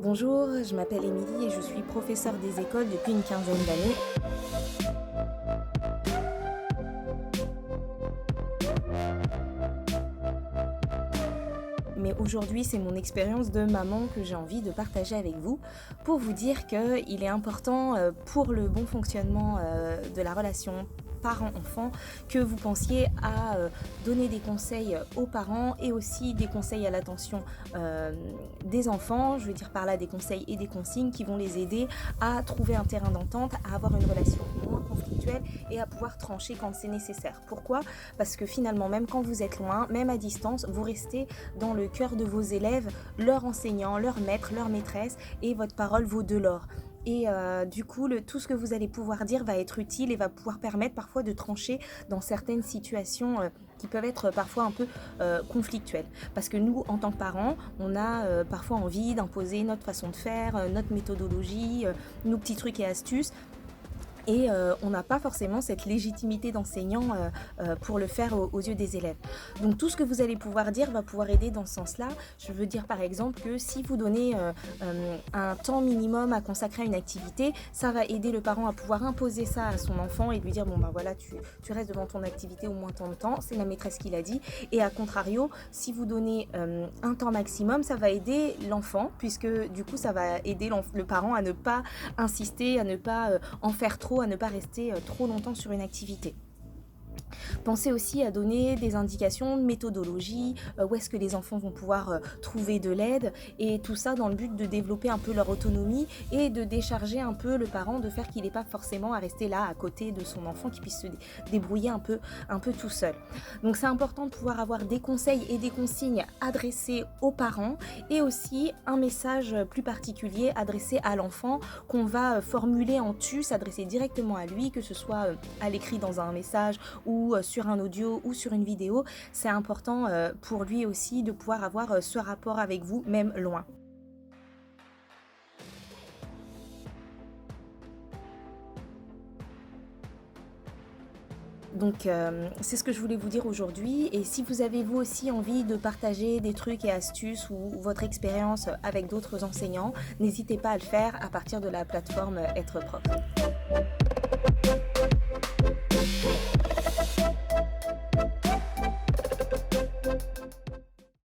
Bonjour, je m'appelle Émilie et je suis professeure des écoles depuis une quinzaine d'années. Mais aujourd'hui, c'est mon expérience de maman que j'ai envie de partager avec vous pour vous dire qu'il est important pour le bon fonctionnement de la relation parent-enfant que vous pensiez à donner des conseils aux parents et aussi des conseils à l'attention des enfants. Je veux dire par là des conseils et des consignes qui vont les aider à trouver un terrain d'entente, à avoir une relation moins conflictuelle et à pouvoir trancher quand c'est nécessaire. Pourquoi ? Parce que finalement, même quand vous êtes loin, même à distance, vous restez dans le cœur de vos élèves, leur enseignant, leur maître, leur maîtresse, et votre parole vaut de l'or. Et du coup, tout ce que vous allez pouvoir dire va être utile et va pouvoir permettre parfois de trancher dans certaines situations qui peuvent être parfois un peu conflictuelles. Parce que nous, en tant que parents, on a parfois envie d'imposer notre façon de faire, notre méthodologie, nos petits trucs et astuces. Et on n'a pas forcément cette légitimité d'enseignant pour le faire aux yeux des élèves. Donc tout ce que vous allez pouvoir dire va pouvoir aider dans ce sens-là. Je veux dire par exemple que si vous donnez un temps minimum à consacrer à une activité, ça va aider le parent à pouvoir imposer ça à son enfant et lui dire bon ben voilà, tu restes devant ton activité au moins tant de temps, c'est la maîtresse qui l'a dit. Et à contrario, si vous donnez un temps maximum, ça va aider l'enfant puisque du coup ça va aider le parent à ne pas insister, à ne pas en faire trop, à ne pas rester trop longtemps sur une activité. Pensez aussi à donner des indications de méthodologie, où est-ce que les enfants vont pouvoir trouver de l'aide, et tout ça dans le but de développer un peu leur autonomie et de décharger un peu le parent de faire qu'il n'ait pas forcément à rester là à côté de son enfant, qui puisse se débrouiller un peu tout seul. Donc c'est important de pouvoir avoir des conseils et des consignes adressés aux parents et aussi un message plus particulier adressé à l'enfant qu'on va formuler en tu, s'adresser directement à lui, que ce soit à l'écrit dans un message ou sur un audio ou sur une vidéo. C'est important pour lui aussi de pouvoir avoir ce rapport avec vous, même loin. Donc c'est ce que je voulais vous dire aujourd'hui, et si vous avez vous aussi envie de partager des trucs et astuces ou votre expérience avec d'autres enseignants, n'hésitez pas à le faire à partir de la plateforme Être Prof.